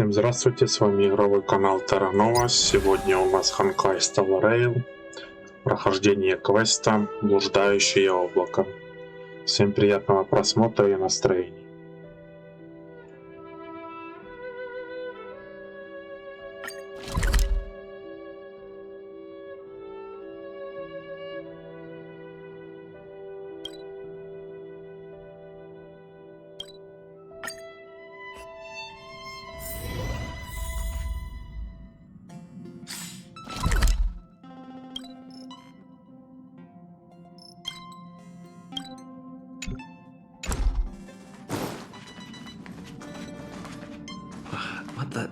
Всем здравствуйте, с вами игровой канал Tera Nova. Сегодня у нас Honkai Star Rail, прохождение квеста Блуждающее облако. Всем приятного просмотра и настроения. What the?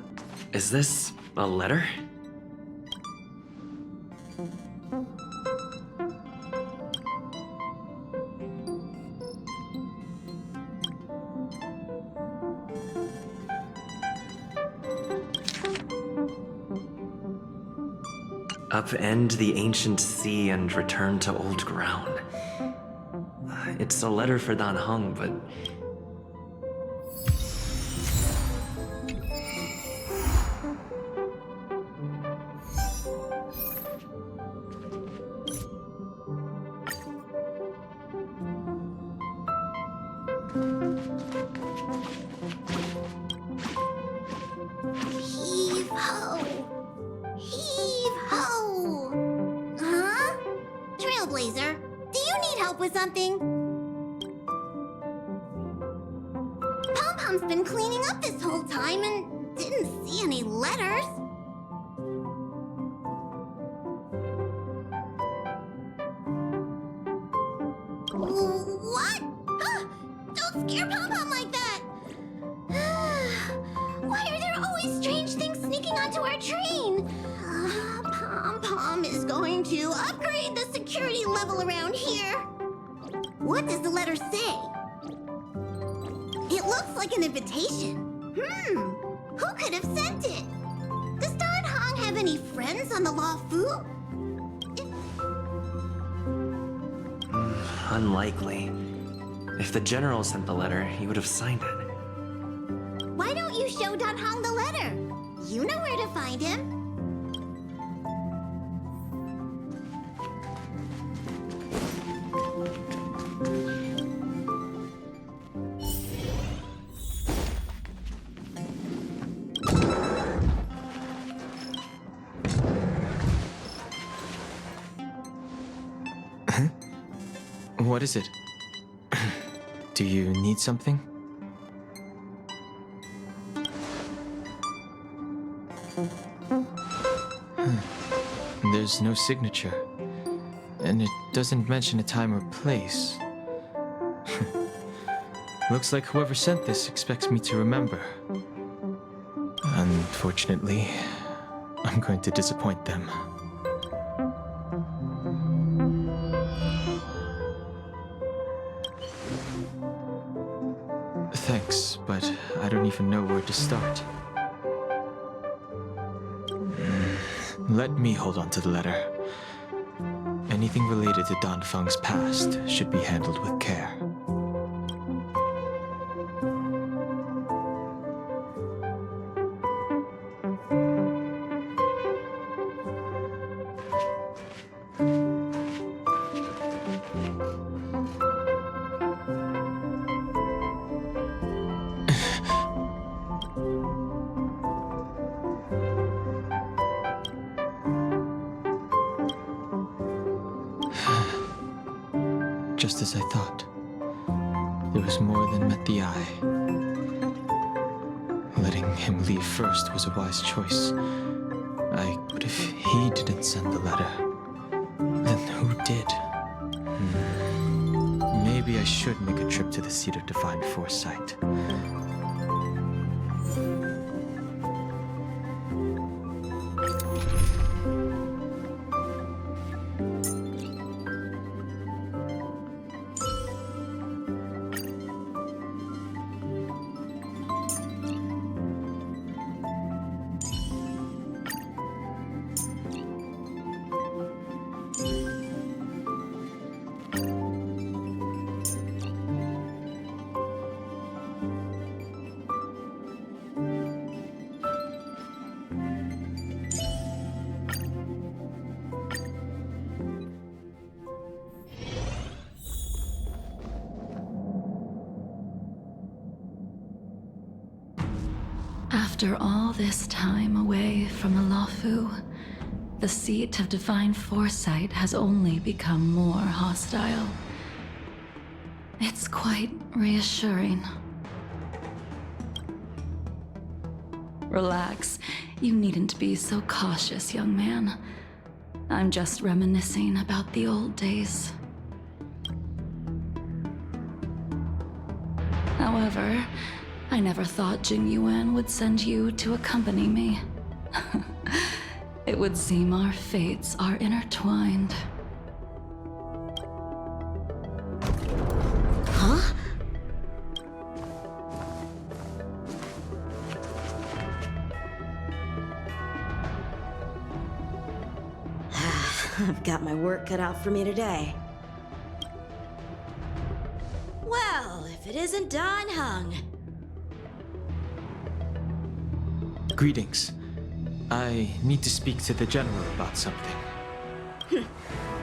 Is this a letter? Upend the ancient sea and return to old ground. It's a letter for Dan Heng, but Heave ho! Heave ho! Huh? Trailblazer, do you need help with something? Pom-Pom's been cleaning up this whole time and didn't see any letters. What? Don't scare Pom-Pom like that! Why are there always strange things sneaking onto our train? Pom-Pom is going to upgrade the security level around here. What does the letter say? It looks like an invitation. Who could have sent it? Does Don Hong have any friends on the Law Fu? unlikely. If the general sent the letter, he would have signed it. Why don't you show Don Hong the letter? You know where to find him. What is it? Do you need something? There's no signature, and it doesn't mention a time or place. Looks like whoever sent this expects me to remember. Unfortunately, I'm going to disappoint them. Thanks, but I don't even know where to start. Let me hold on to the letter. Anything related to Dan Feng's past should be handled with care. Just as I thought. There was more than met the eye. Letting him leave first was a wise choice. But if he didn't send the letter, then who did? Maybe I should make a trip to the seat of divine foresight. After all this time away from the Luofu, the seat of divine foresight has only become more hostile. It's quite reassuring. Relax. You needn't be so cautious, young man. I'm just reminiscing about the old days. However, I never thought Jing Yuan would send you to accompany me. It would seem our fates are intertwined. Huh? I've got my work cut out for me today. Well, if it isn't Don Hung. Greetings. I need to speak to the general about something.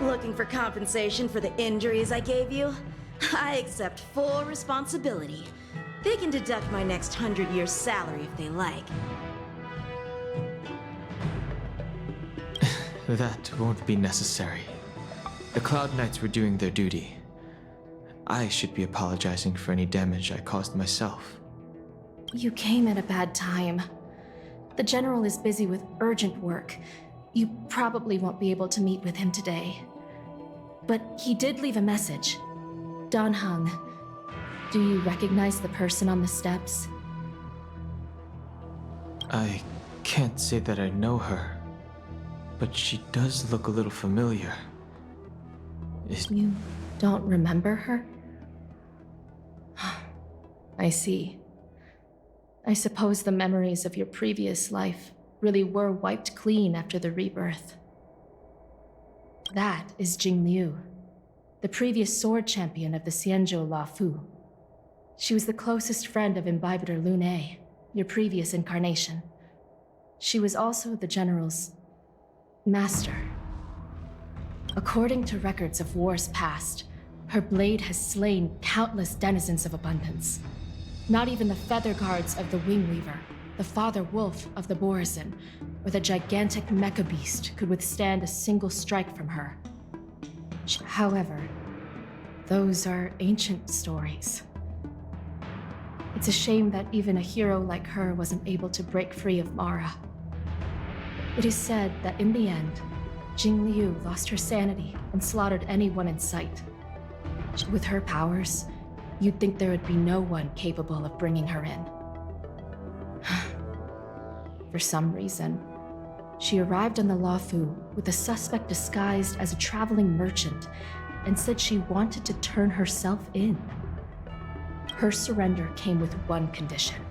Looking for compensation for the injuries I gave you? I accept full responsibility. They can deduct my next 100 years' salary if they like. That won't be necessary. The Cloud Knights were doing their duty. I should be apologizing for any damage I caused myself. You came at a bad time. The General is busy with urgent work. You probably won't be able to meet with him today. But he did leave a message. Don Hung, do you recognize the person on the steps? I can't say that I know her, but she does look a little familiar. You don't remember her? I see. I suppose the memories of your previous life really were wiped clean after the rebirth. That is Jing Liu, the previous sword champion of the Xianzhou Luofu. She was the closest friend of Imbibitor Lune, your previous incarnation. She was also the General's master. According to records of wars past, her blade has slain countless denizens of abundance. Not even the feather guards of the Wingweaver, the father wolf of the Borazon, or the gigantic mecha beast could withstand a single strike from her. However, those are ancient stories. It's a shame that even a hero like her wasn't able to break free of Mara. It is said that in the end, Jing Liu lost her sanity and slaughtered anyone in sight. With her powers, you'd think there would be no one capable of bringing her in. For some reason, she arrived on the Luofu with a suspect disguised as a traveling merchant and said she wanted to turn herself in. Her surrender came with one condition: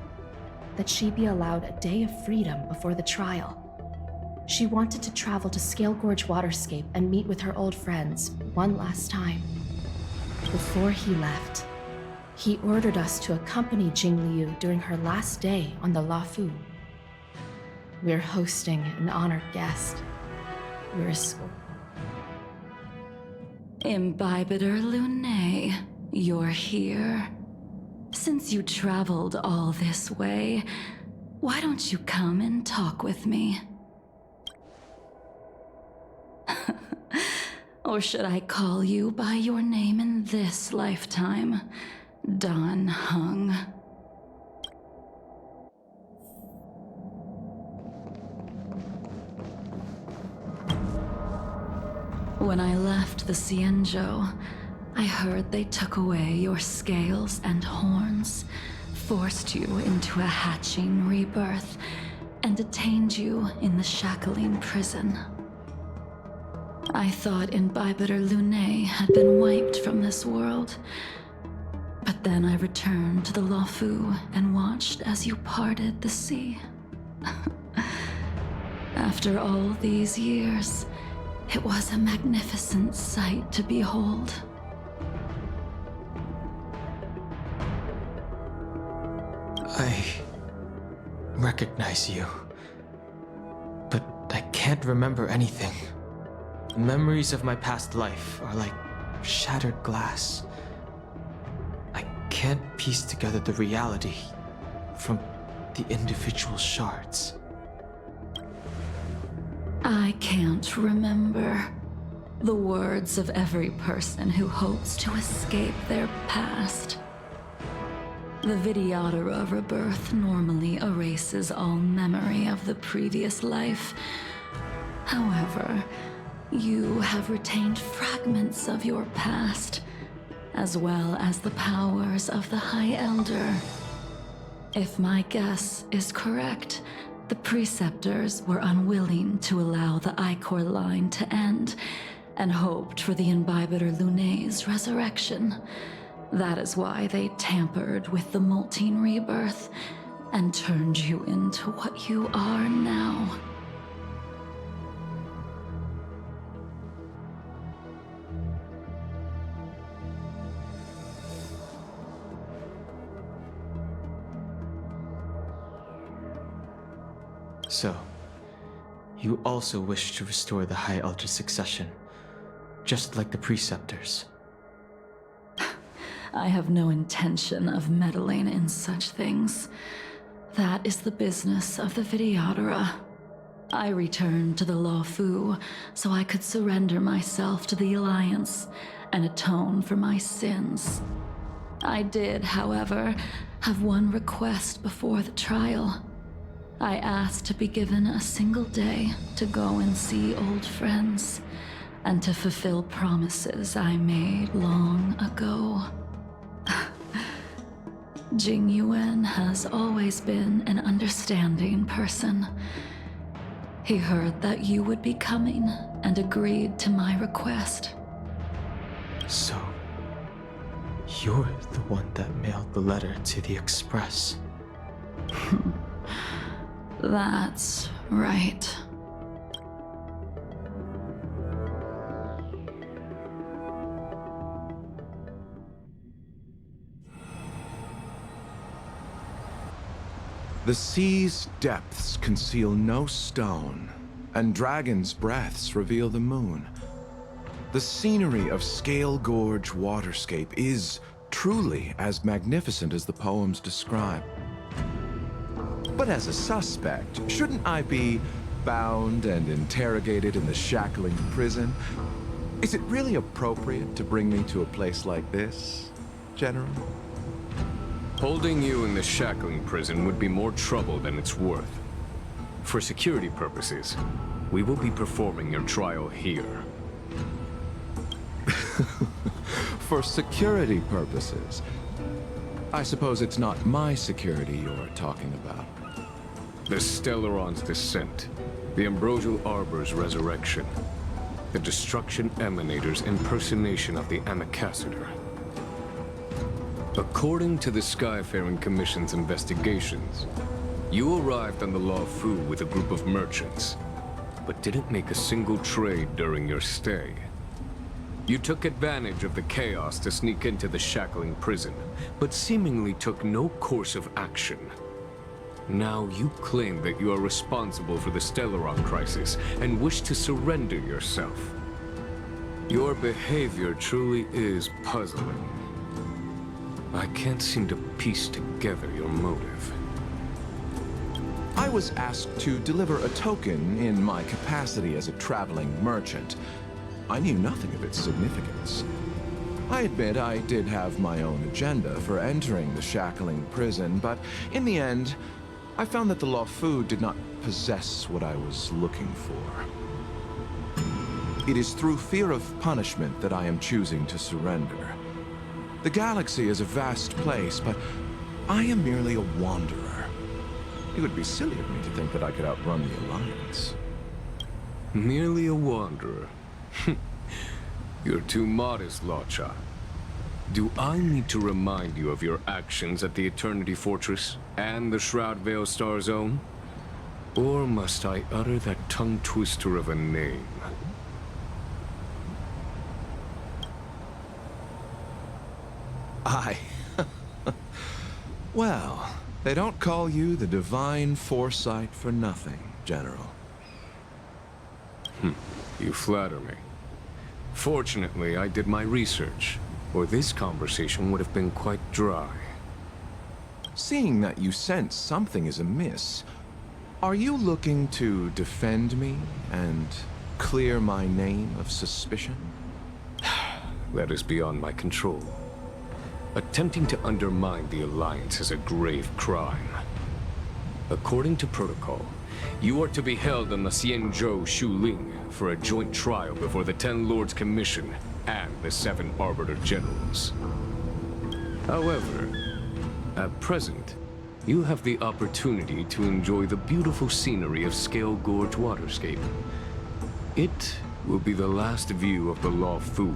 that she be allowed a day of freedom before the trial. She wanted to travel to Scale Gorge Waterscape and meet with her old friends one last time. Before he left, he ordered us to accompany Jing Liu during her last day on the Luofu. We're hosting an honored guest. Imbibitor Lune, you're here. Since you traveled all this way, why don't you come and talk with me? Or should I call you by your name in this lifetime? Don Hung. When I left the Xianzhou, I heard they took away your scales and horns, forced you into a hatching rebirth, and detained you in the shackling prison. I thought Imbibitor Lune had been wiped from this world, but then I returned to the Luofu and watched as you parted the sea. After all these years, it was a magnificent sight to behold. I recognize you, but I can't remember anything. Memories of my past life are like shattered glass. I can't piece together the reality from the individual shards. I can't remember the words of every person who hopes to escape their past. The Videodora rebirth normally erases all memory of the previous life. However, you have retained fragments of your past, as well as the powers of the High Elder. If my guess is correct, the Preceptors were unwilling to allow the Ichor line to end, and hoped for the Imbibiter Lunay's resurrection. That is why they tampered with the Molten Rebirth, and turned you into what you are now. So, you also wish to restore the High Elder succession, just like the Preceptors. I have no intention of meddling in such things. That is the business of the Videodora. I returned to the Lawfu so I could surrender myself to the Alliance and atone for my sins. I did, however, have one request before the trial. I asked to be given a single day to go and see old friends, and to fulfill promises I made long ago. Jing Yuan has always been an understanding person. He heard that you would be coming and agreed to my request. So, you're the one that mailed the letter to the Express. That's right. The sea's depths conceal no stone, and dragons' breaths reveal the moon. The scenery of Scale Gorge waterscape is truly as magnificent as the poems describe. But as a suspect, shouldn't I be bound and interrogated in the shackling prison? Is it really appropriate to bring me to a place like this, General? Holding you in the shackling prison would be more trouble than it's worth. For security purposes, we will be performing your trial here. For security purposes? I suppose it's not my security you're talking about. The Stellaron's descent, the Ambrosial Arbor's resurrection, the Destruction Emanator's impersonation of the Amicassator. According to the Skyfaring Commission's investigations, you arrived on the Lawfu with a group of merchants, but didn't make a single trade during your stay. You took advantage of the chaos to sneak into the shackling prison, but seemingly took no course of action. Now you claim that you are responsible for the Stellaron crisis and wish to surrender yourself. Your behavior truly is puzzling. I can't seem to piece together your motive. I was asked to deliver a token in my capacity as a traveling merchant. I knew nothing of its significance. I admit I did have my own agenda for entering the shackling prison, but in the end, I found that the Lawfu did not possess what I was looking for. It is through fear of punishment that I am choosing to surrender. The galaxy is a vast place, but I am merely a wanderer. It would be silly of me to think that I could outrun the Alliance. Merely a wanderer? You're too modest, Locha. Do I need to remind you of your actions at the Eternity Fortress and the Shroud Veil Star Zone? Or must I utter that tongue twister of a name? Well, they don't call you the Divine Foresight for nothing, General. You flatter me. Fortunately, I did my research, or this conversation would have been quite dry. seeing that you sense something is amiss, are you looking to defend me and clear my name of suspicion? That is beyond my control. Attempting to undermine the Alliance is a grave crime. According to protocol, you are to be held on the Xianzhou Shuling for a joint trial before the 10 Lords Commission and the 7 Arbiter Generals. However, at present, you have the opportunity to enjoy the beautiful scenery of Scale Gorge Waterscape. It will be the last view of the Law Fu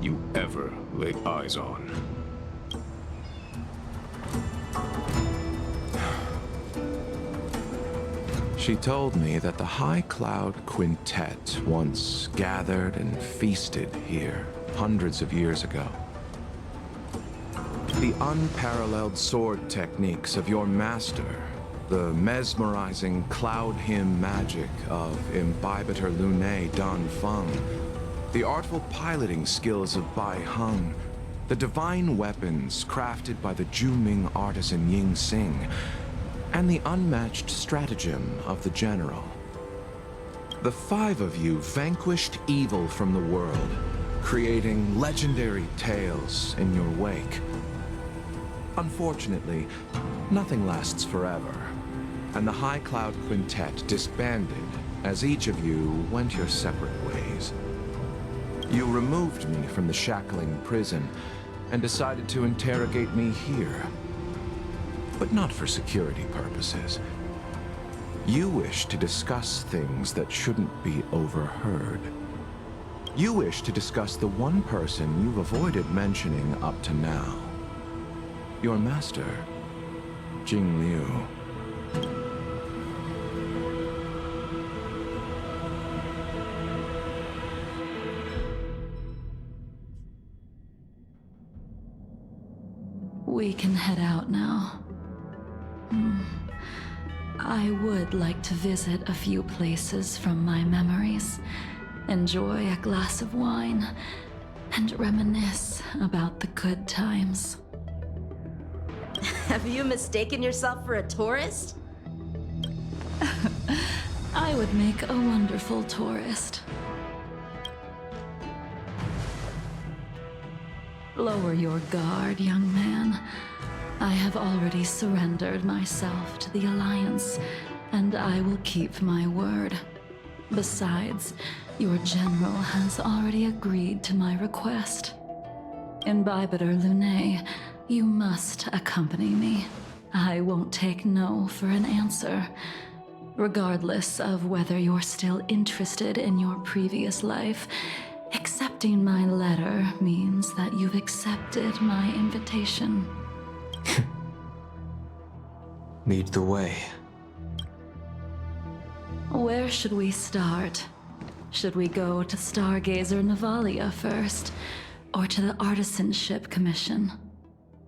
you ever lay eyes on. She told me that the High Cloud Quintet once gathered and feasted here hundreds of years ago. The unparalleled sword techniques of your master, the mesmerizing cloud hymn magic of Imbibitor Lunae Dan Feng, the artful piloting skills of Bai Heng, the divine weapons crafted by the Juming artisan Ying Xing, and the unmatched stratagem of the general. The 5 of you vanquished evil from the world, creating legendary tales in your wake. Unfortunately, nothing lasts forever, and the High Cloud Quintet disbanded as each of you went your separate ways. You removed me from the shackling prison and decided to interrogate me here. But not for security purposes. You wish to discuss things that shouldn't be overheard. You wish to discuss the one person you've avoided mentioning up to now. Your master, Jing Liu. We can head out now. I would like to visit a few places from my memories, enjoy a glass of wine, and reminisce about the good times. Have you mistaken yourself for a tourist? I would make a wonderful tourist. Lower your guard, young man. I have already surrendered myself to the Alliance, and I will keep my word. Besides, your general has already agreed to my request. Imbibitor Lunae, you must accompany me. I won't take no for an answer. Regardless of whether you're still interested in your previous life, accepting my letter means that you've accepted my invitation. Lead the way. Where should we start? Should we go to Stargazer Navalia first, or to the Artisanship Commission?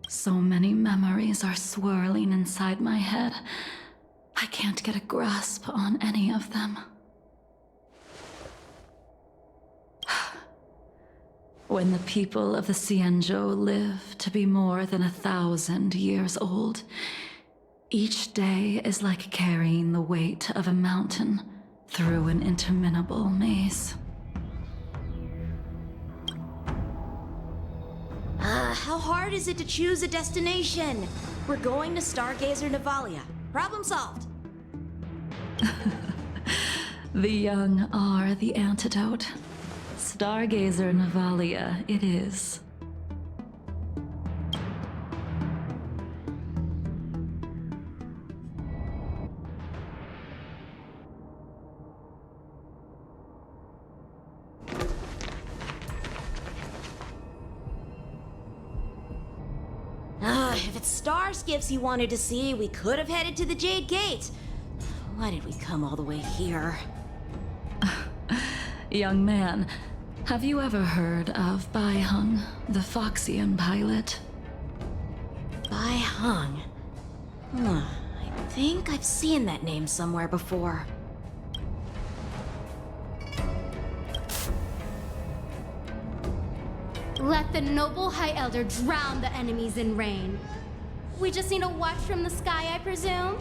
So many memories are swirling inside my head. I can't get a grasp on any of them. When the people of the Xianzhou live to be more than 1,000 years old, each day is like carrying the weight of a mountain through an interminable maze. How hard is it to choose a destination? We're going to Stargazer Navalia. Problem solved. The young are the antidote. Stargazer Navalia it is. If it's star skiffs you wanted to see, we could have headed to the Jade Gate. Why did we come all the way here? Young man, have you ever heard of Bai Heng, the Foxian pilot? Bai Heng. I think I've seen that name somewhere before. Let the noble High Elder drown the enemies in rain. We just need a watch from the sky, I presume?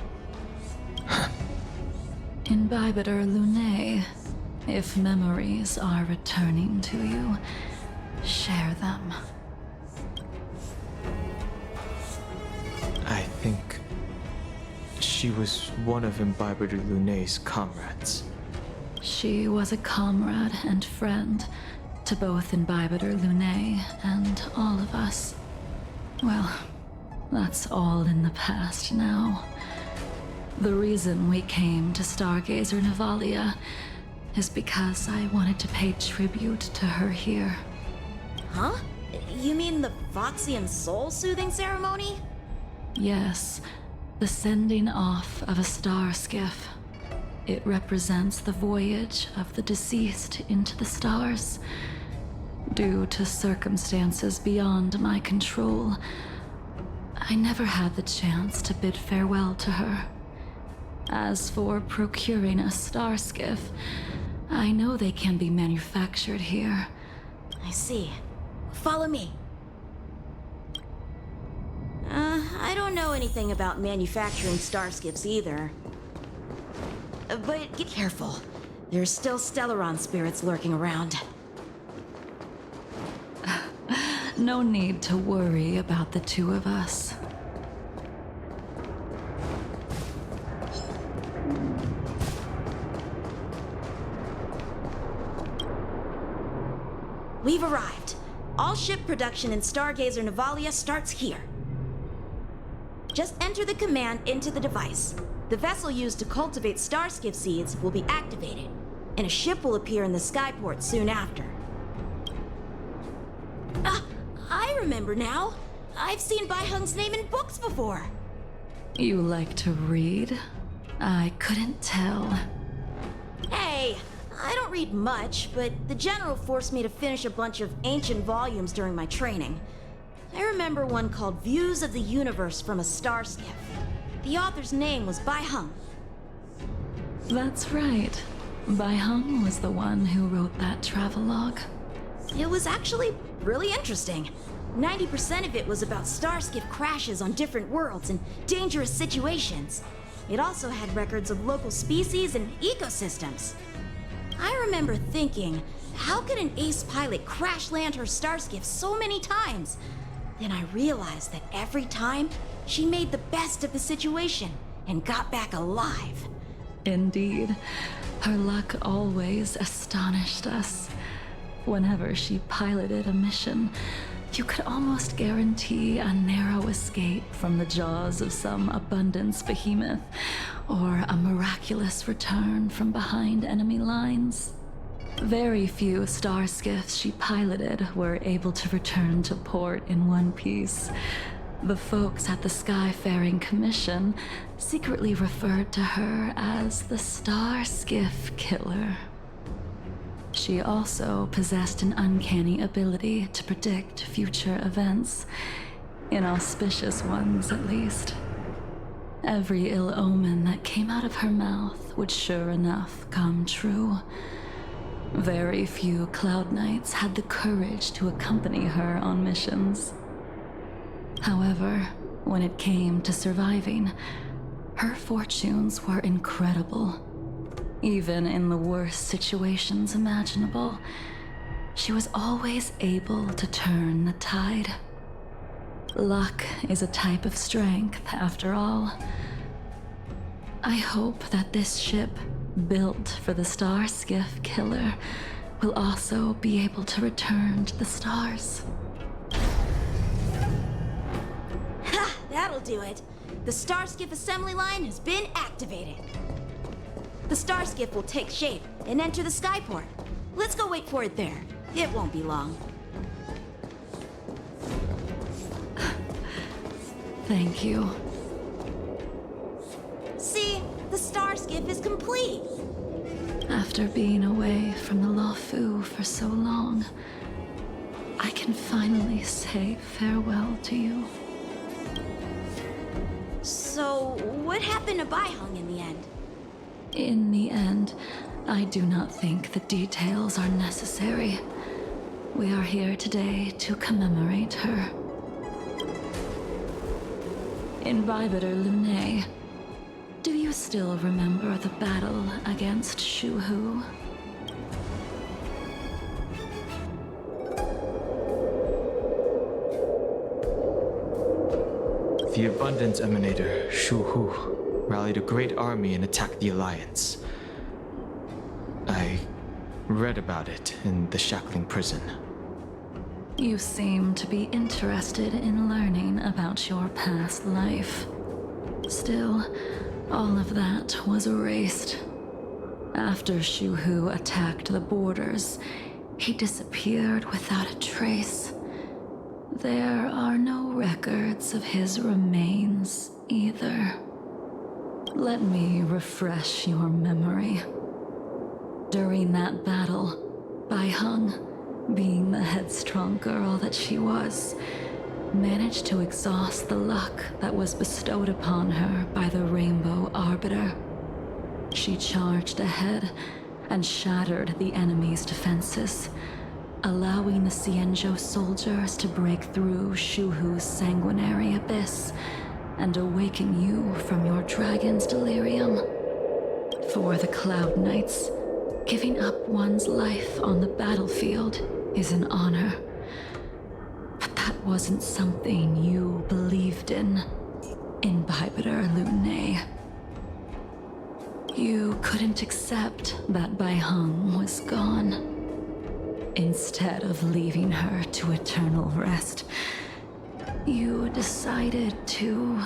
Imbibiter Lunae, if memories are returning to you, share them. I think she was one of Imbibiter Lunae's comrades. She was a comrade and friend to both Imbibiter Lunae and all of us. Well, that's all in the past now. The reason we came to Stargazer Navalia is because I wanted to pay tribute to her here. Huh? You mean the Voxian soul-soothing ceremony? Yes, the sending off of a star skiff. It represents the voyage of the deceased into the stars. Due to circumstances beyond my control, I never had the chance to bid farewell to her. As for procuring a star skiff, I know they can be manufactured here. I see. Follow me. I don't know anything about manufacturing starskiffs either. But get careful. There's still Stellaron spirits lurking around. No need to worry about the two of us. We've arrived. All ship production in Stargazer Navalia starts here. Just enter the command into the device. The vessel used to cultivate starskiff seeds will be activated, and a ship will appear in the skyport soon after. I remember now. I've seen Bai Hung's name in books before. You like to read? I couldn't tell. Hey, I don't read much, but the General forced me to finish a bunch of ancient volumes during my training. I remember one called Views of the Universe from a Star Skiff. The author's name was Bai Hung. That's right. Bai Hung was the one who wrote that travelogue. It was actually really interesting. 90% of it was about starskiff crashes on different worlds and dangerous situations. It also had records of local species and ecosystems. I remember thinking, how could an ace pilot crash land her starskiff so many times? Then I realized that every time, she made the best of the situation and got back alive. Indeed. Her luck always astonished us. Whenever she piloted a mission, you could almost guarantee a narrow escape from the jaws of some abundance behemoth, or a miraculous return from behind enemy lines. Very few star skiffs she piloted were able to return to port in one piece. The folks at the Skyfaring Commission secretly referred to her as the Star Skiff Killer. She also possessed an uncanny ability to predict future events, inauspicious ones at least. Every ill omen that came out of her mouth would sure enough come true. Very few Cloud Knights had the courage to accompany her on missions. However, when it came to surviving, her fortunes were incredible. Even in the worst situations imaginable, she was always able to turn the tide. Luck is a type of strength, after all. I hope that this ship, built for the Star Skiff Killer, will also be able to return to the stars. Ha! That'll do it. The Starskiff assembly line has been activated. The Starskiff will take shape and enter the skyport. Let's go wait for it there. It won't be long. Thank you. See? The Starskiff is complete. After being away from the Luofu for so long, I can finally say farewell to you. So, what happened to Bai Hung in the end? In the end, I do not think the details are necessary. We are here today to commemorate her. Invibitor Lunae, do you still remember the battle against Shuhu? The Abundance Emanator, Shuhu, rallied a great army and attacked the Alliance. I read about it in the shackling prison. You seem to be interested in learning about your past life. Still, all of that was erased. After Shuhu attacked the borders, he disappeared without a trace. There are no records of his remains either. Let me refresh your memory. During that battle, Bai Heng, being the headstrong girl that she was, managed to exhaust the luck that was bestowed upon her by the Rainbow Arbiter. She charged ahead and shattered the enemy's defenses, allowing the Xianzhou soldiers to break through Shuhu's sanguinary abyss and awaken you from your dragon's delirium. For the Cloud Knights, giving up one's life on the battlefield is an honor. But that wasn't something you believed in, Invibitor Lunae. You couldn't accept that Bai Heng was gone. Instead of leaving her to eternal rest, you decided to...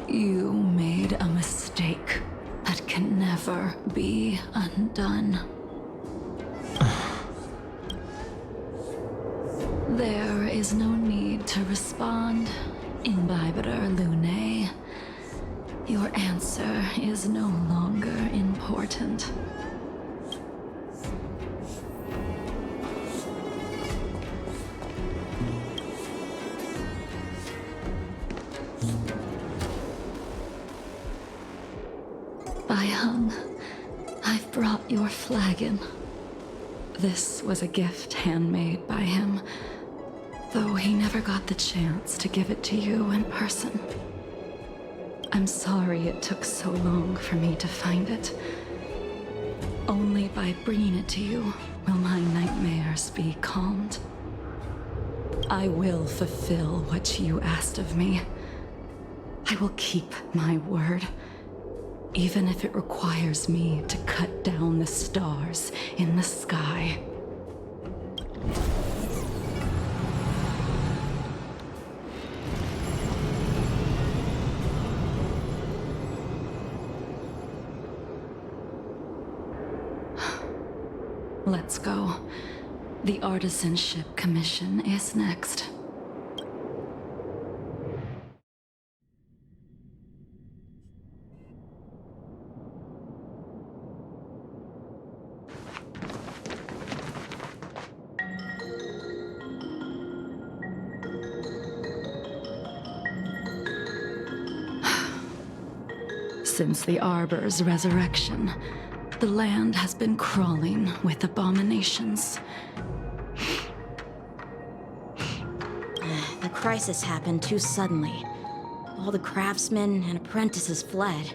You made a mistake that can never be undone. There is no need to respond, Invibitor Lunae. Your answer is no longer important. Bai Heng, I've brought your flagon. This was a gift handmade by him, though he never got the chance to give it to you in person. I'm sorry it took so long for me to find it. Only by bringing it to you will my nightmares be calmed. I will fulfill what you asked of me. I will keep my word, even if it requires me to cut down the stars in the sky. Let's go. The Artisanship Commission is next. Since the Arbor's resurrection, the land has been crawling with abominations. The crisis happened too suddenly. All the craftsmen and apprentices fled.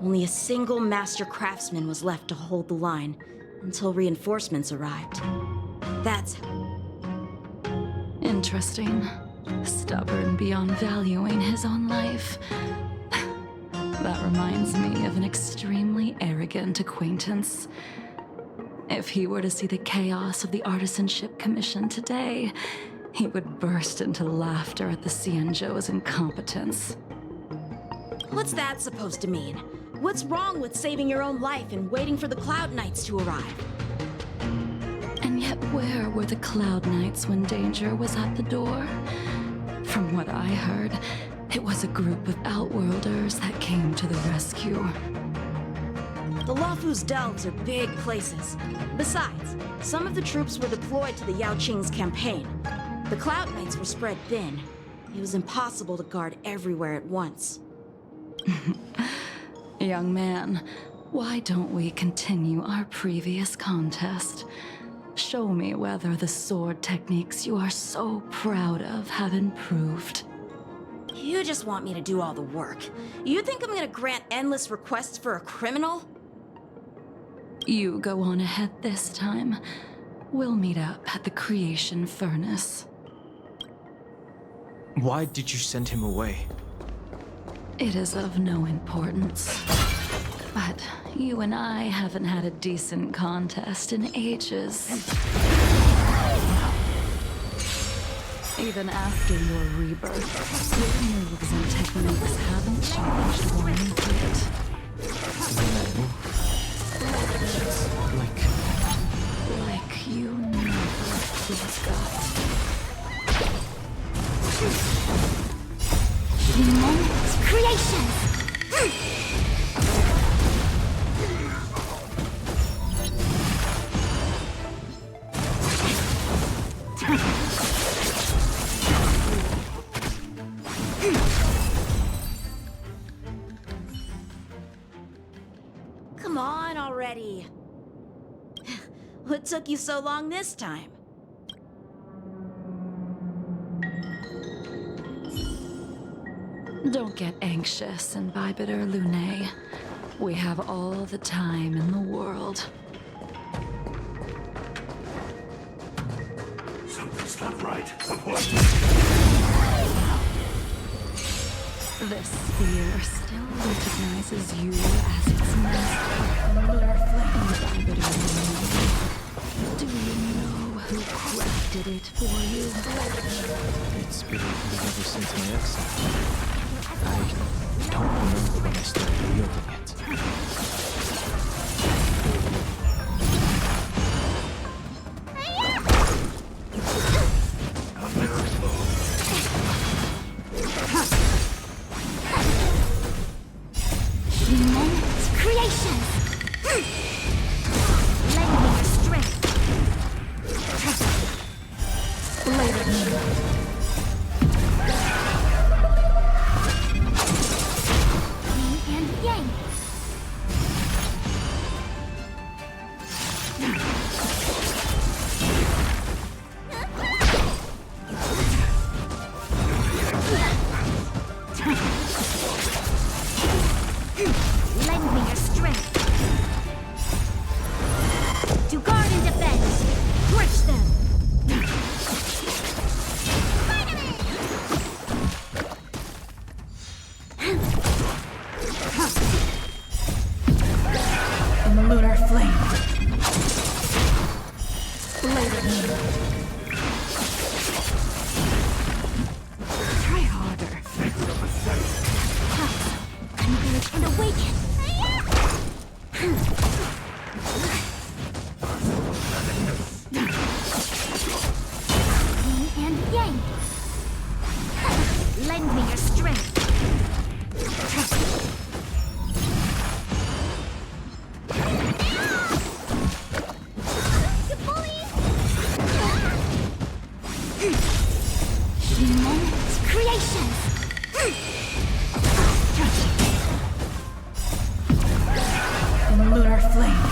Only a single master craftsman was left to hold the line until reinforcements arrived. That's interesting. Stubborn beyond valuing his own life. That reminds me of an extremely arrogant acquaintance. If he were to see the chaos of the Artisanship Commission today, he would burst into laughter at the Xianzhou's incompetence. What's that supposed to mean? What's wrong with saving your own life and waiting for the Cloud Knights to arrive? And yet where were the Cloud Knights when danger was at the door? From what I heard, it was a group of Outworlders that came to the rescue. The Luofu's delves are big places. Besides, some of the troops were deployed to the Yao Qing's campaign. The Cloud Knights were spread thin. It was impossible to guard everywhere at once. Young man, why don't we continue our previous contest? Show me whether the sword techniques you are so proud of have improved. You just want me to do all the work. You think I'm gonna grant endless requests for a criminal? You go on ahead this time. We'll meet up at the creation furnace. Why did you send him away? It is of no importance. But you and I haven't had a decent contest in ages. Even after your rebirth, your moves and techniques haven't changed one bit. Like you never forgot. Moments creation! Come on already. What took you so long this time? Don't get anxious, Imbibitor Lunae. We have all the time in the world. Something's not right. What? This sphere still recognizes you as its master. Imbibitor Lunae. Do you know who crafted it for you? It's been ever since my exile. I don't remember when I started wielding it. Moments creation! Lend me your strength. Later. Yin and yang. Lend me your strength. To guard and defend. Crush them. In the lunar flame. Later. Try harder. Converge and awaken. Yin and yang. Lend me your strength. Moments creation. In the lunar flame.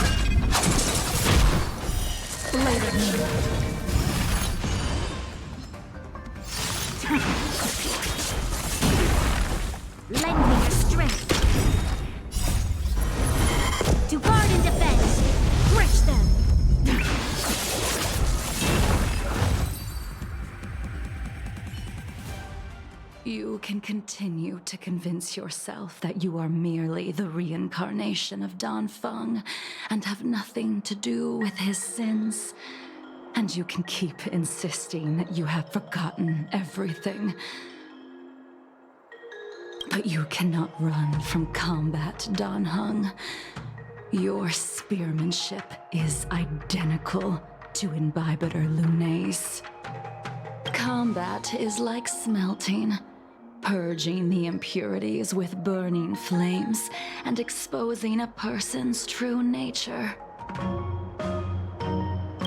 Later. Lend me your strength. To guard and defend. Crush them. You can continue to convince yourself that you are merely the reincarnation of Dan Feng and have nothing to do with his sins. And you can keep insisting that you have forgotten everything. But you cannot run from combat, Dan Heng. Your spearmanship is identical to Imbibitor Lunae's. Combat is like smelting, purging the impurities with burning flames and exposing a person's true nature.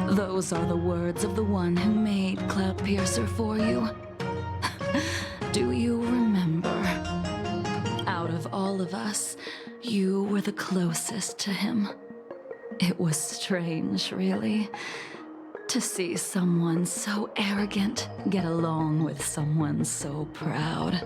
Those are the words of the one who made Cloudpiercer for you. Do you remember? Out of all of us, you were the closest to him. It was strange, really, to see someone so arrogant get along with someone so proud.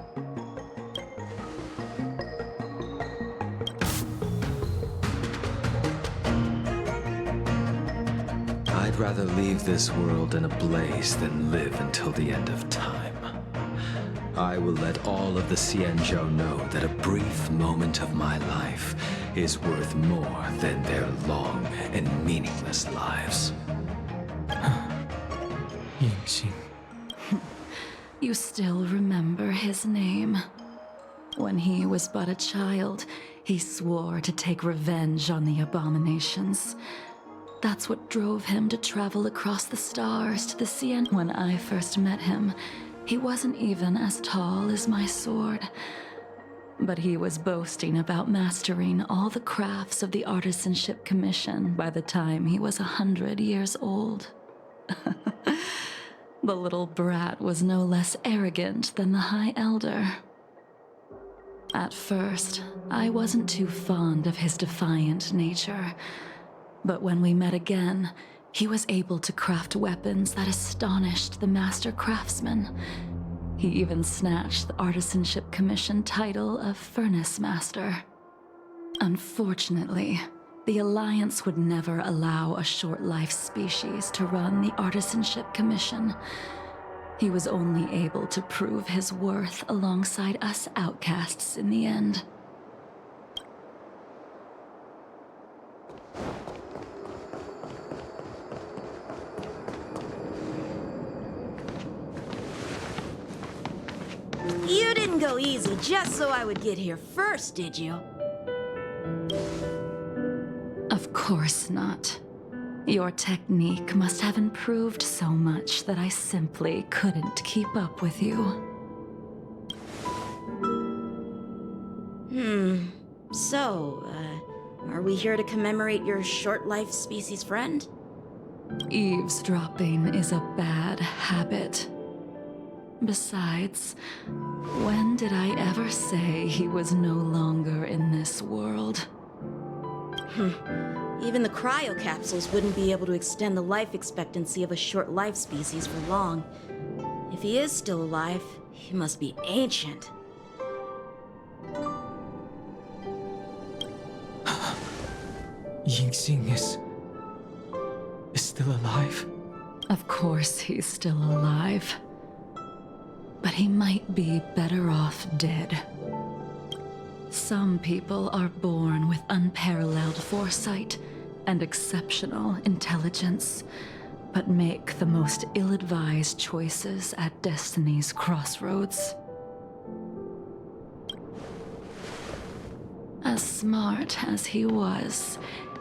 rather leave this world in a blaze than live until the end of time. I will let all of the Xianzhou know that a brief moment of my life is worth more than their long and meaningless lives. Yingxing. You still remember his name. When he was but a child, he swore to take revenge on the abominations. That's what drove him to travel across the stars to the Xian. When I first met him, he wasn't even as tall as my sword. But he was boasting about mastering all the crafts of the Artisanship Commission by the time he was 100 years old. The little brat was no less arrogant than the High Elder. At first, I wasn't too fond of his defiant nature. But when we met again, he was able to craft weapons that astonished the master craftsman. He even snatched the Artisanship Commission title of Furnace Master. Unfortunately, the Alliance would never allow a short-life species to run the Artisanship Commission. He was only able to prove his worth alongside us outcasts in the end. You didn't go easy just so I would get here first, did you? Of course not. Your technique must have improved so much that I simply couldn't keep up with you. So, are we here to commemorate your short-life species friend? Eavesdropping is a bad habit. Besides, when did I ever say he was no longer in this world? Even the cryocapsules wouldn't be able to extend the life expectancy of a short-life species for long. If he is still alive, he must be ancient. Yingxing is still alive? Of course he's still alive. But he might be better off dead. Some people are born with unparalleled foresight and exceptional intelligence, but make the most ill-advised choices at destiny's crossroads. As smart as he was,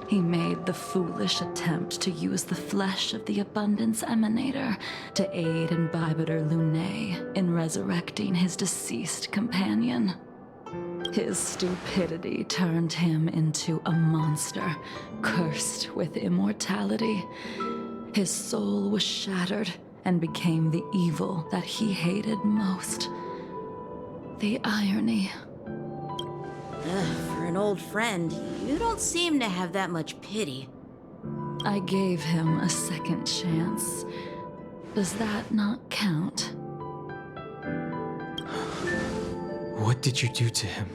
he made the foolish attempt to use the flesh of the Abundance Emanator to aid in Bibiter Lunae in resurrecting his deceased companion. His stupidity turned him into a monster, cursed with immortality. His soul was shattered and became the evil that he hated most. The irony. For an old friend, you don't seem to have that much pity. I gave him a second chance. Does that not count? What did you do to him?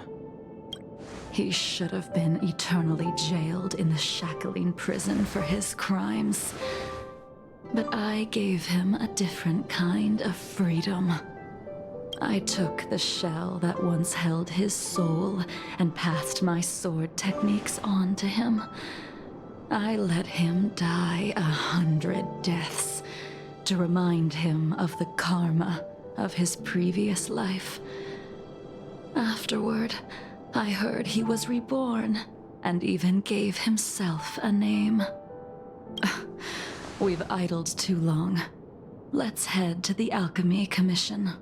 He should have been eternally jailed in the shackling prison for his crimes. But I gave him a different kind of freedom. I took the shell that once held his soul and passed my sword techniques on to him. I let him die 100 deaths to remind him of the karma of his previous life. Afterward, I heard he was reborn and even gave himself a name. We've idled too long. Let's head to the Alchemy Commission.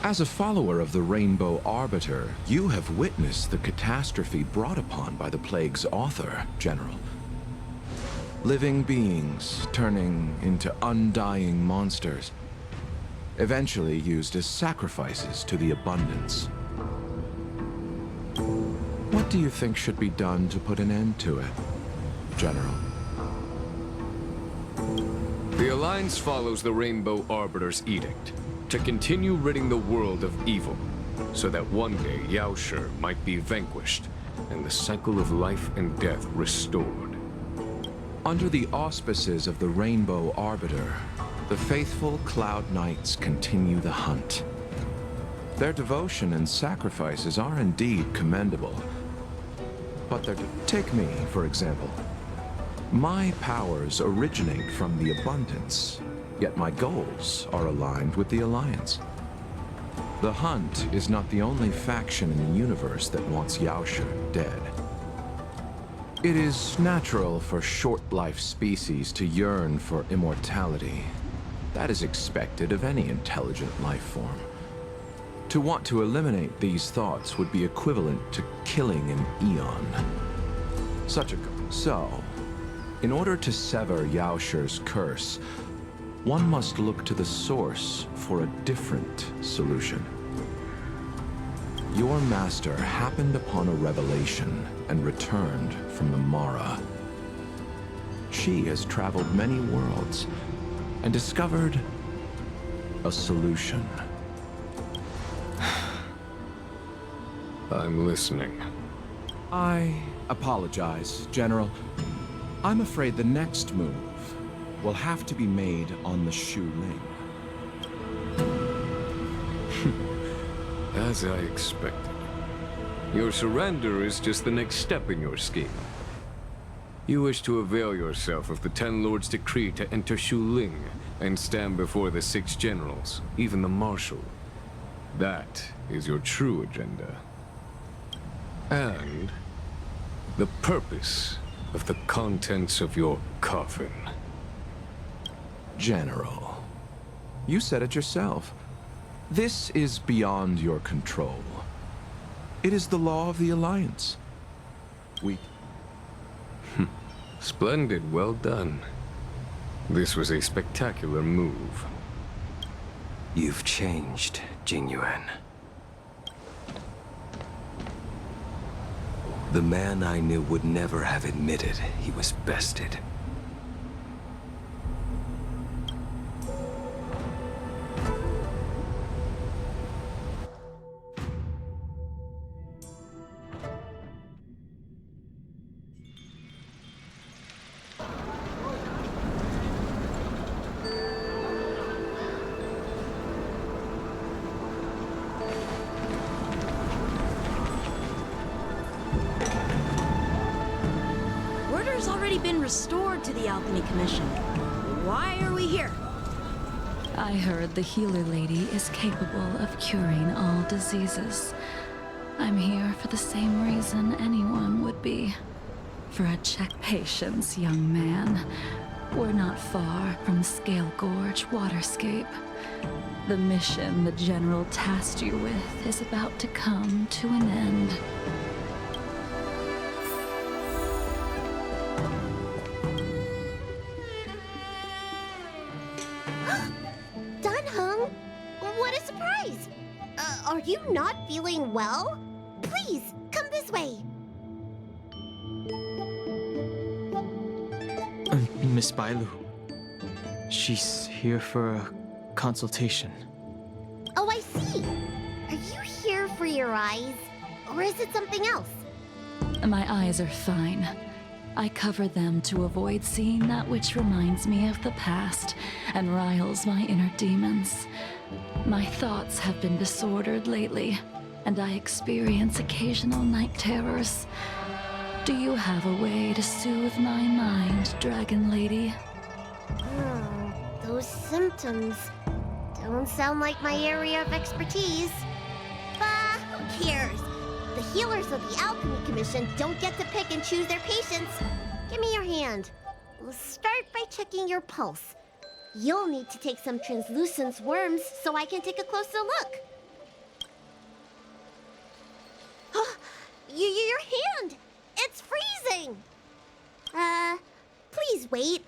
As a follower of the Rainbow Arbiter, you have witnessed the catastrophe brought upon by the plague's author, General. Living beings turning into undying monsters, eventually used as sacrifices to the Abundance. What do you think should be done to put an end to it? General. The Alliance follows the Rainbow Arbiter's edict to continue ridding the world of evil, so that one day Yaoshi might be vanquished and the cycle of life and death restored. Under the auspices of the Rainbow Arbiter, the faithful Cloud Knights continue the hunt. Their devotion and sacrifices are indeed commendable. But take me, for example. My powers originate from the abundance, yet my goals are aligned with the Alliance. The Hunt is not the only faction in the universe that wants Yaoshi dead. It is natural for short-life species to yearn for immortality. That is expected of any intelligent life form. To want to eliminate these thoughts would be equivalent to killing an eon. So, in order to sever Yaoshi's curse, one must look to the source for a different solution. Your master happened upon a revelation and returned from the Mara. She has traveled many worlds and discovered a solution. I'm listening. I apologize, General. I'm afraid the next move will have to be made on the Shu Ling. As I expected. Your surrender is just the next step in your scheme. You wish to avail yourself of the Ten Lords' decree to enter Shu Ling and stand before the 6 generals, even the Marshal. That is your true agenda. And the purpose of the contents of your coffin. General, you said it yourself. This is beyond your control. It is the law of the Alliance. Splendid, well done. This was a spectacular move. You've changed, Jingyuan. The man I knew would never have admitted he was bested. Been restored to the Alchemy Commission. Why are we here? I heard the healer lady is capable of curing all diseases. I'm here for the same reason anyone would be. For a check patience, young man. We're not far from Scale Gorge waterscape. The mission the General tasked you with is about to come to an end. Are you not feeling well? Please, come this way. Miss Bailu. She's here for a consultation. Oh, I see. Are you here for your eyes? Or is it something else? My eyes are fine. I cover them to avoid seeing that which reminds me of the past and riles my inner demons. My thoughts have been disordered lately, and I experience occasional night terrors. Do you have a way to soothe my mind, Dragon Lady? Those symptoms don't sound like my area of expertise. But who cares? The healers of the Alchemy Commission don't get to pick and choose their patients. Give me your hand. We'll start by checking your pulse. You'll need to take some translucent worms so I can take a closer look. Your hand! It's freezing! Please wait.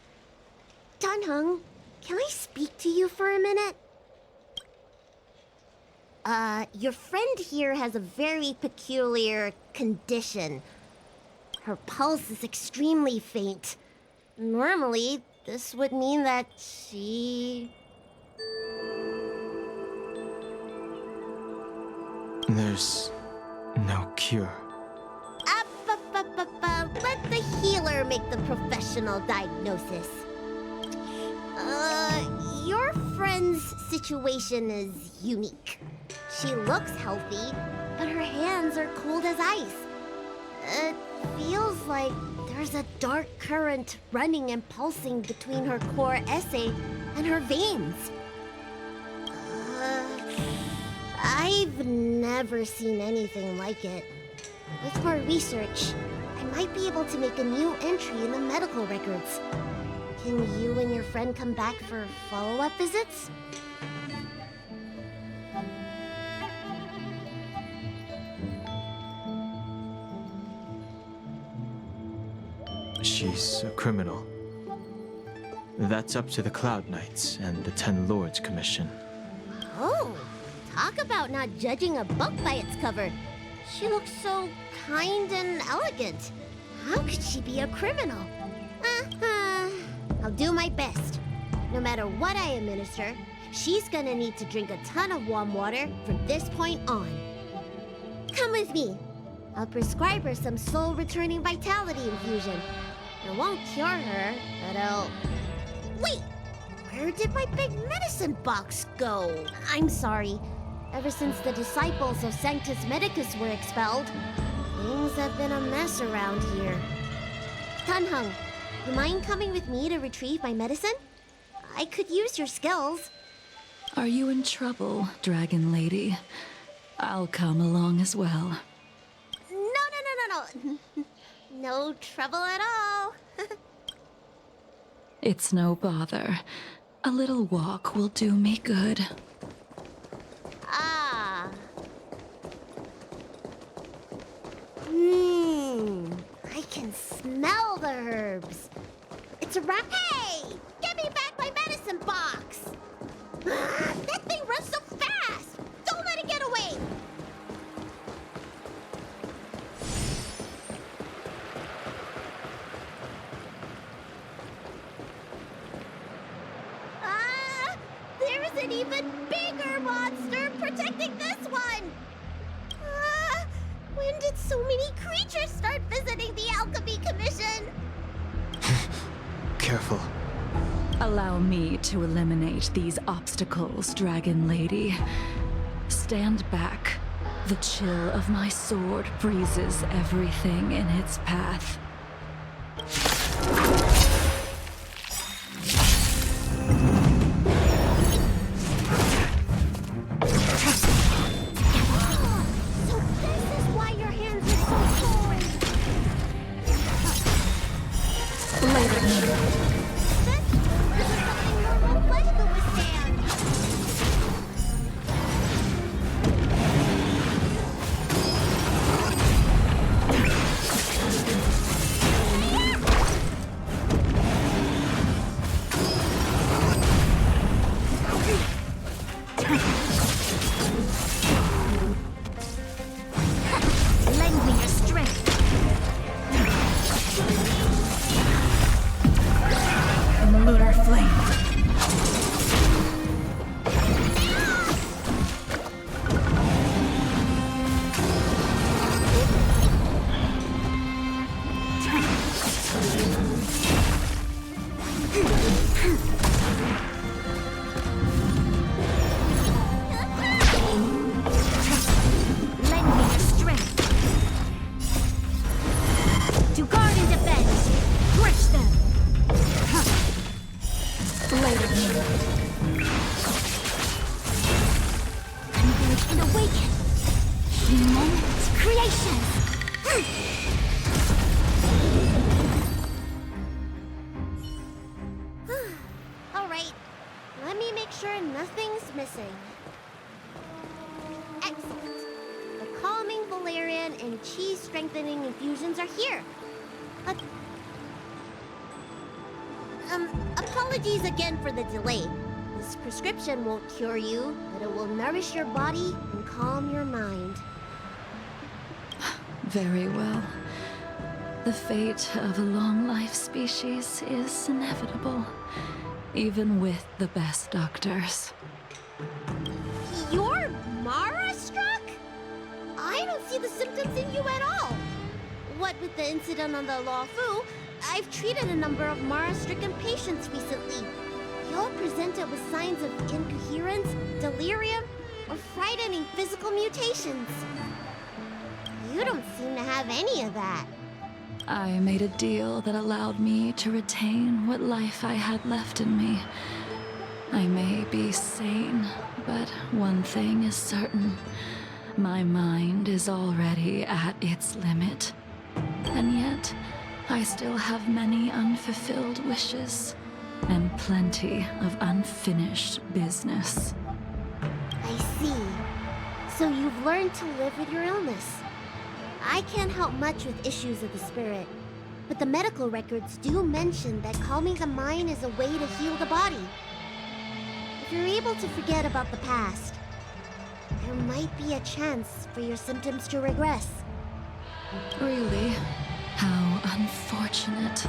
Danheng, can I speak to you for a minute? Your friend here has a very peculiar condition. Her pulse is extremely faint. Normally, this would mean that she... There's no cure. Let the healer make the professional diagnosis. Your friend's situation is unique. She looks healthy, but her hands are cold as ice. It feels like there's a dark current running and pulsing between her core esse and her veins. I've never seen anything like it. With more research, I might be able to make a new entry in the medical records. Can you and your friend come back for follow-up visits? She's a criminal. That's up to the Cloud Knights and the 10 Lords Commission. Oh, talk about not judging a book by its cover. She looks so kind and elegant. How could she be a criminal? I'll do my best. No matter what I administer, she's gonna need to drink a ton of warm water from this point on. Come with me. I'll prescribe her some soul-returning vitality infusion. It won't cure her, but I'll... Wait! Where did my big medicine box go? I'm sorry. Ever since the disciples of Sanctus Medicus were expelled, things have been a mess around here. Tanhung, you mind coming with me to retrieve my medicine? I could use your skills. Are you in trouble, Dragon Lady? I'll come along as well. No. No trouble at all. It's no bother. A little walk will do me good. I can smell the herbs. It's a wrap. Hey! Give me back my medicine box! That thing runs so fast! Don't let it get away! There's an even bigger monster protecting this one! When did so many creatures start visiting the Alchemy Commission? Careful. Allow me to eliminate these obstacles, Dragon Lady. Stand back. The chill of my sword freezes everything in its path. Alright, let me make sure nothing's missing. Excellent. The calming valerian and chi strengthening infusions are here. Apologies again for the delay. This prescription won't cure you, but it will nourish your body and calm your mind. Very well. The fate of a long-life species is inevitable, even with the best doctors. You're Mara-struck? I don't see the symptoms in you at all. What with the incident on the Lawfu, I've treated a number of Mara-stricken patients recently. They all presented with signs of incoherence, delirium, or frightening physical mutations. You don't seem to have any of that. I made a deal that allowed me to retain what life I had left in me. I may be sane, but one thing is certain. My mind is already at its limit. And yet, I still have many unfulfilled wishes, and plenty of unfinished business. I see. So you've learned to live with your illness. I can't help much with issues of the spirit, but the medical records do mention that calming the mind is a way to heal the body. If you're able to forget about the past, there might be a chance for your symptoms to regress. Really? How unfortunate.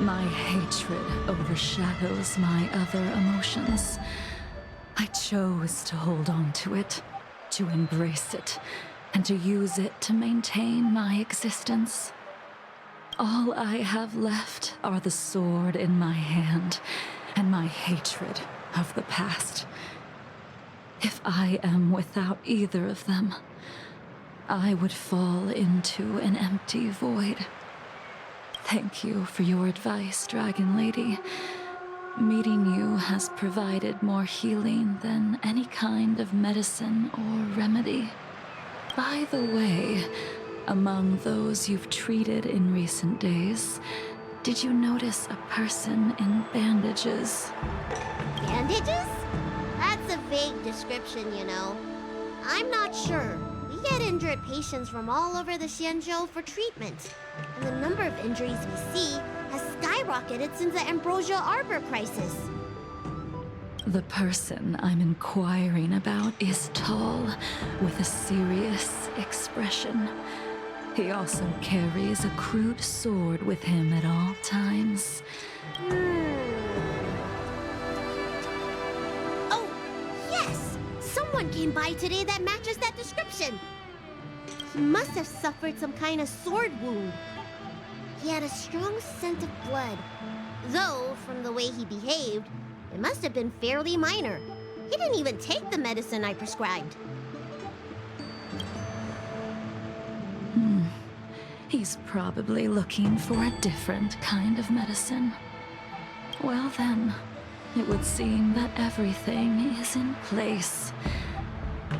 My hatred overshadows my other emotions. I chose to hold on to it, to embrace it, and to use it to maintain my existence. All I have left are the sword in my hand and my hatred of the past. If I am without either of them, I would fall into an empty void. Thank you for your advice, Dragon Lady. Meeting you has provided more healing than any kind of medicine or remedy. By the way, among those you've treated in recent days, did you notice a person in bandages? Bandages? That's a vague description, you know. I'm not sure. We get injured patients from all over the Xianzhou for treatment, and the number of injuries we see has skyrocketed since the Ambrosia Arbor crisis. The person I'm inquiring about is tall, with a serious expression. He also carries a crude sword with him at all times. Oh, yes! Someone came by today that matches that description. He must have suffered some kind of sword wound. He had a strong scent of blood, though, from the way he behaved, it must have been fairly minor. He didn't even take the medicine I prescribed. He's probably looking for a different kind of medicine. Well then, it would seem that everything is in place.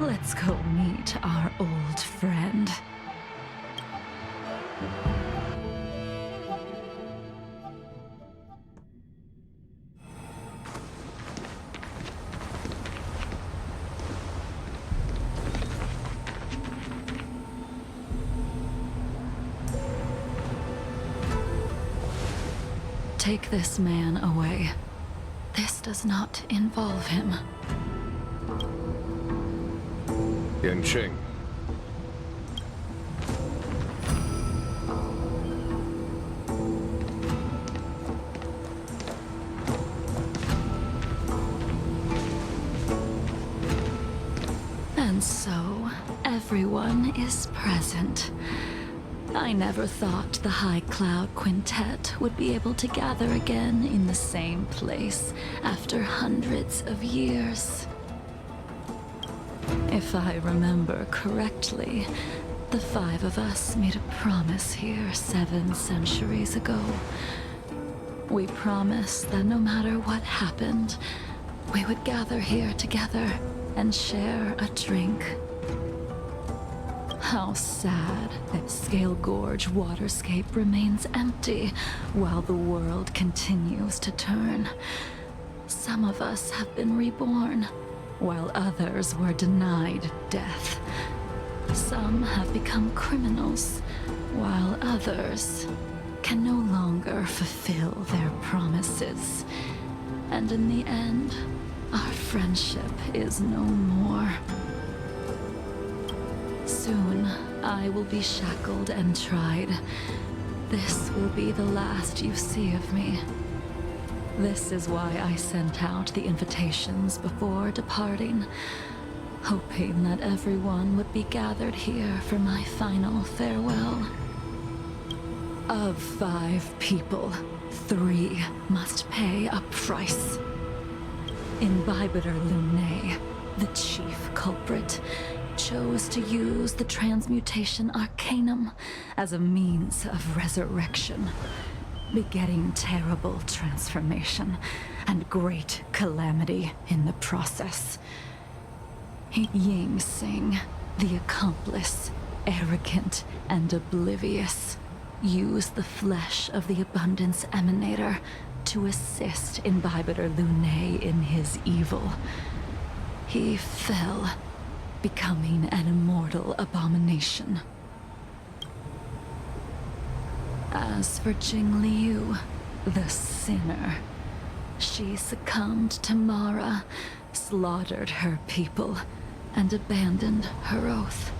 Let's go meet our old friend. Take this man away. This does not involve him. Yancheng. And so, everyone is present. I never thought the High Cloud Quintet would be able to gather again in the same place after hundreds of years. If I remember correctly, the five of us made a promise here 7 centuries ago. We promised that no matter what happened, we would gather here together and share a drink. How sad that Scale Gorge waterscape remains empty while the world continues to turn. Some of us have been reborn, while others were denied death. Some have become criminals, while others can no longer fulfill their promises. And in the end, our friendship is no more. Soon, I will be shackled and tried. this will be the last you see of me. This is why I sent out the invitations before departing, hoping that everyone would be gathered here for my final farewell. Of 5 people, 3 must pay a price. Imbibitor Lunae, the chief culprit, chose to use the transmutation arcanum as a means of resurrection, begetting terrible transformation and great calamity in the process. Ying Sing, the accomplice, arrogant and oblivious, used the flesh of the Abundance Emanator to assist Imbibitor Lunae in his evil. He fell, becoming an immortal abomination. As for Jing Liu, the sinner, she succumbed to Mara, slaughtered her people, and abandoned her oath.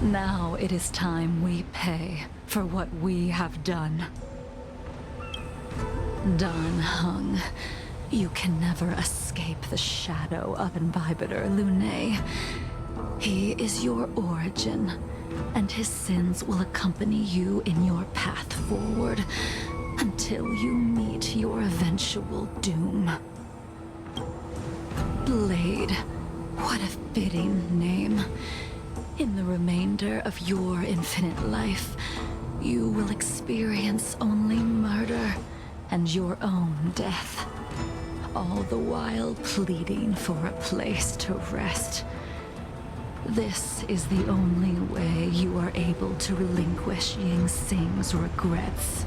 Now it is time we pay for what we have done. Dan Heng, you can never escape the shadow of Imbibitor Lunae. He is your origin, and his sins will accompany you in your path forward until you meet your eventual doom. Blade, what a fitting name. In the remainder of your infinite life, you will experience only murder and your own death, all the while pleading for a place to rest. This is the only way you are able to relinquish Ying Sing's regrets.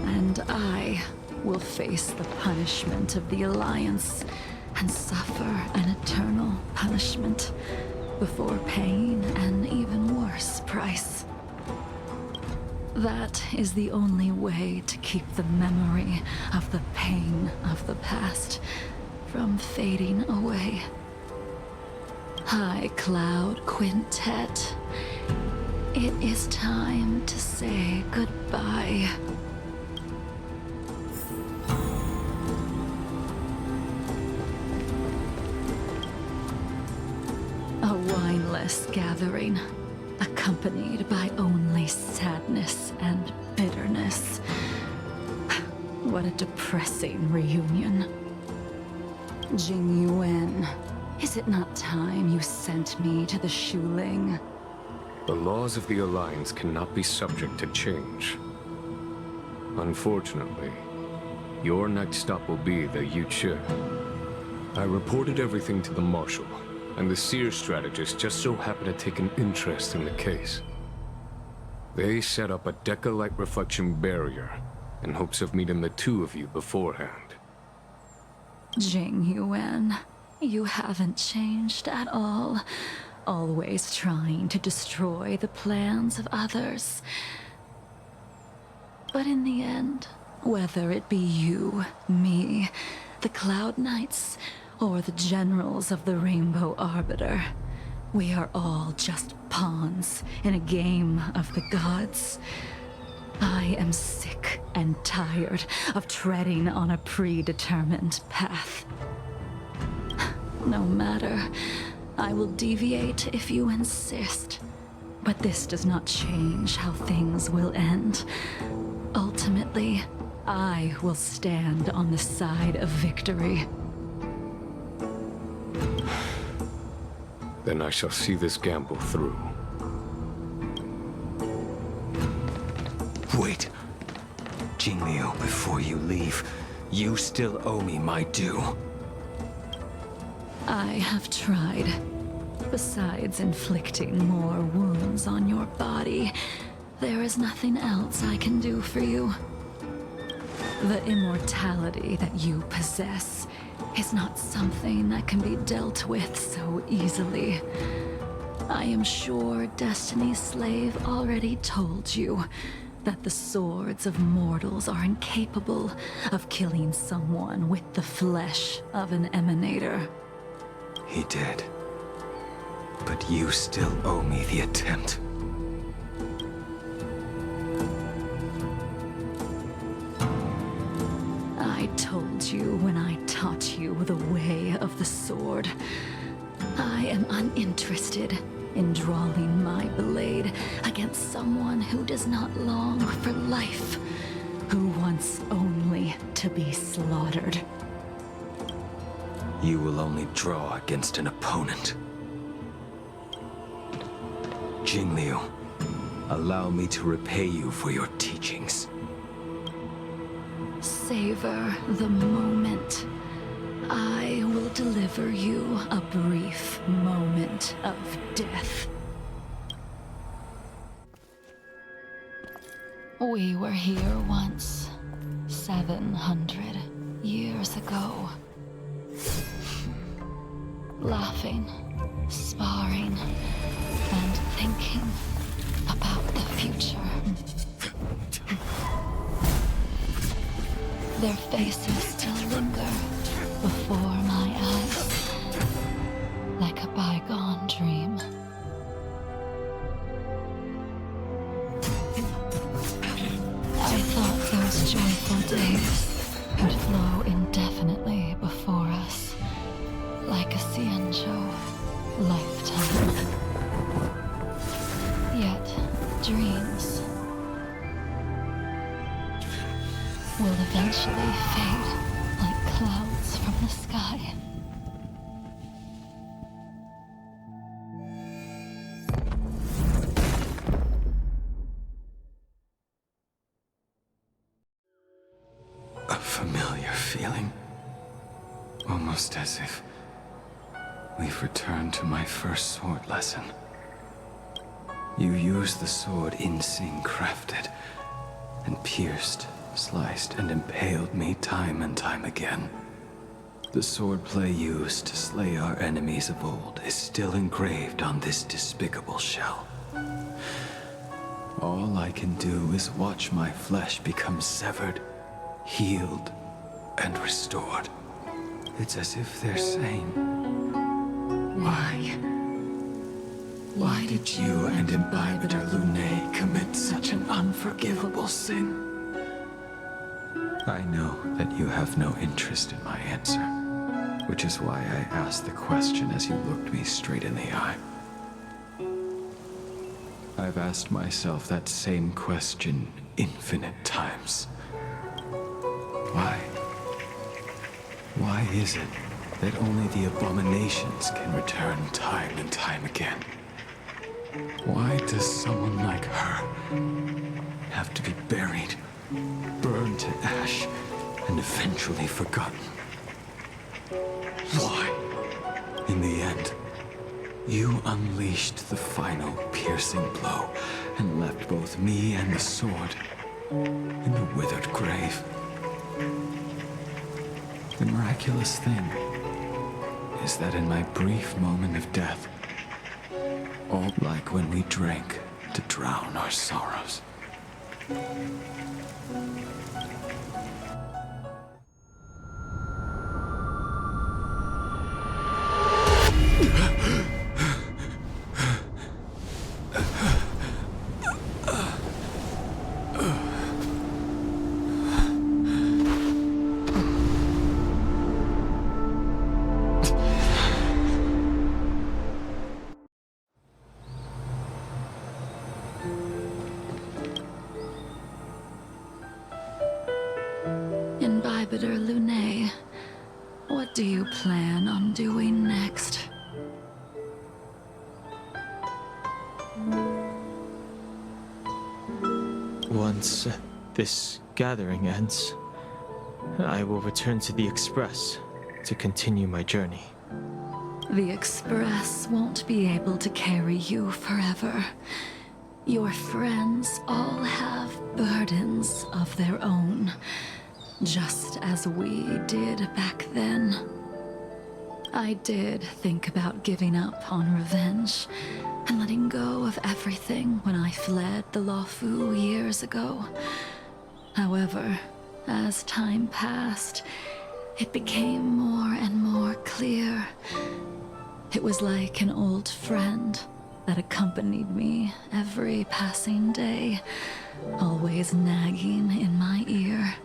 And I will face the punishment of the Alliance and suffer an eternal punishment before paying an even worse price. That is the only way to keep the memory of the pain of the past from fading away. High Cloud Quintet, it is time to say goodbye. A wineless gathering, accompanied by only sadness and bitterness. What a depressing reunion. Jing Yuan, is it not time you sent me to the Shuling? The laws of the Alliance cannot be subject to change. Unfortunately, your next stop will be the Yuche. I reported everything to the Marshal, and the Seer strategist just so happened to take an interest in the case. They set up a Deca-light reflection barrier in hopes of meeting the two of you beforehand. Jing Yuan, you haven't changed at all. Always trying to destroy the plans of others. But in the end, whether it be you, me, the Cloud Knights, or the generals of the Rainbow Arbiter, we are all just pawns in a game of the gods. I am sick and tired of treading on a predetermined path. No matter, I will deviate if you insist. But this does not change how things will end. Ultimately, I will stand on the side of victory. Then I shall see this gamble through. Wait. Jing Liu, before you leave, you still owe me my due. I have tried. Besides inflicting more wounds on your body, there is nothing else I can do for you. The immortality that you possess is not something that can be dealt with so easily. I am sure Destiny's Slave already told you that the swords of mortals are incapable of killing someone with the flesh of an emanator. He did. But you still owe me the attempt. sword. I am uninterested in drawing my blade against someone who does not long for life, who wants only to be slaughtered. You will only draw against an opponent. Jingliu, allow me to repay you for your teachings. Savor the moment. I will deliver you a brief moment of death. We were here once, 700 years ago. Laughing, sparring, and thinking about the future. Their faces still linger before my eyes, like a bygone dream. I thought those joyful days would flow indefinitely before us, like a Xianzhou lifetime. Yet, dreams will eventually fade like clouds from the sky. A familiar feeling. Almost as if we've returned to my first sword lesson. You used the sword Insing crafted, and pierced, sliced, and impaled me time and time again. The swordplay used to slay our enemies of old is still engraved on this despicable shell. All I can do is watch my flesh become severed, healed, and restored. It's as if they're saying, Why did you and Imbibitor Lunae commit such an unforgivable sin? I know that you have no interest in my answer, which is why I asked the question as you looked me straight in the eye. I've asked myself that same question infinite times. Why? Why is it that only the abominations can return time and time again? Why does someone like her have to be buried, burned to ash, and eventually forgotten? Why? In the end, you unleashed the final piercing blow and left both me and the sword in a withered grave. The miraculous thing is that in my brief moment of death, all like when we drank to drown our sorrows. Imbibitor Lunae, what do you plan on doing next? Once this gathering ends, I will return to the Express to continue my journey. The Express won't be able to carry you forever. Your friends all have burdens of their own, just as we did back then. I did think about giving up on revenge and letting go of everything when I fled the Luofu years ago. However, as time passed, it became more and more clear. It was like an old friend that accompanied me every passing day, always nagging in my ear.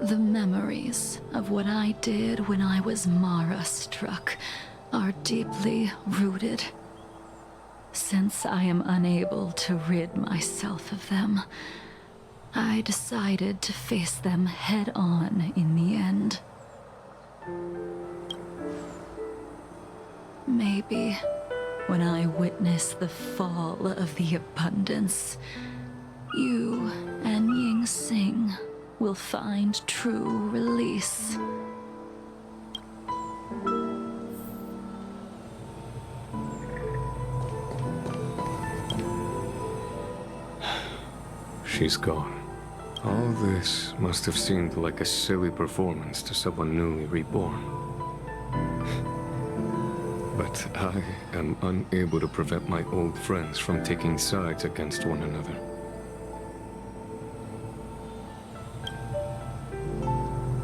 The memories of what I did when I was Mara-struck are deeply rooted. Since I am unable to rid myself of them, I decided to face them head-on in the end. Maybe when I witness the fall of the abundance, you and Ying Sing will find true release. She's gone. All this must have seemed like a silly performance to someone newly reborn. But I am unable to prevent my old friends from taking sides against one another.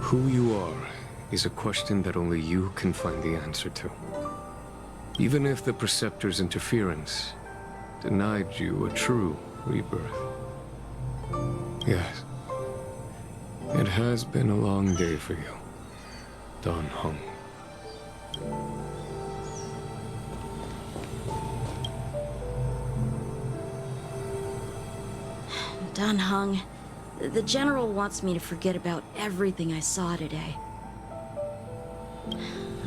Who you are is a question that only you can find the answer to. Even if the Preceptor's interference denied you a true rebirth. Yes, it has been a long day for you, Dan Heng. Dan Heng, the General wants me to forget about everything I saw today.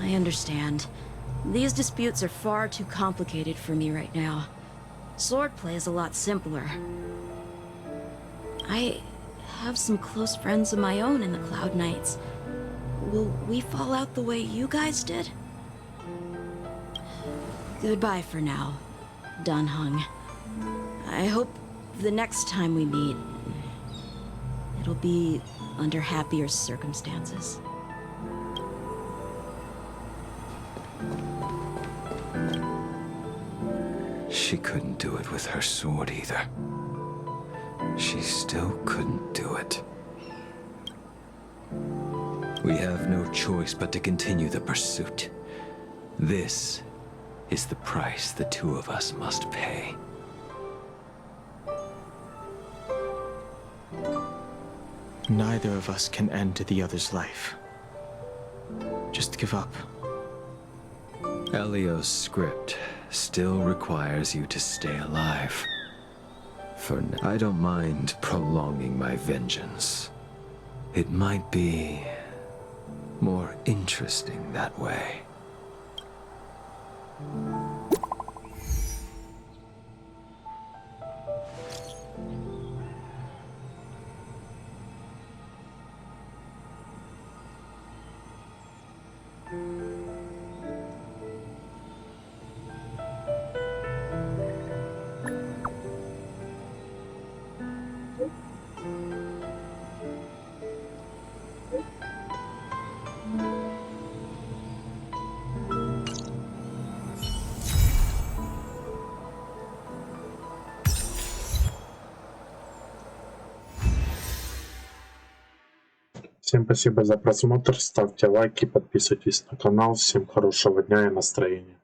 I understand. These disputes are far too complicated for me right now. Swordplay is a lot simpler. I have some close friends of my own in the Cloud Knights. Will we fall out the way you guys did? Goodbye for now, Dan Heng. I hope the next time we meet, it'll be under happier circumstances. She couldn't do it with her sword either. She still couldn't do it. We have no choice but to continue the pursuit. This is the price the two of us must pay. Neither of us can end the other's life. Just give up. Elio's script still requires you to stay alive. For now, I don't mind prolonging my vengeance. It might be more interesting that way. Всем спасибо за просмотр, ставьте лайки, подписывайтесь на канал. Всем хорошего дня и настроения.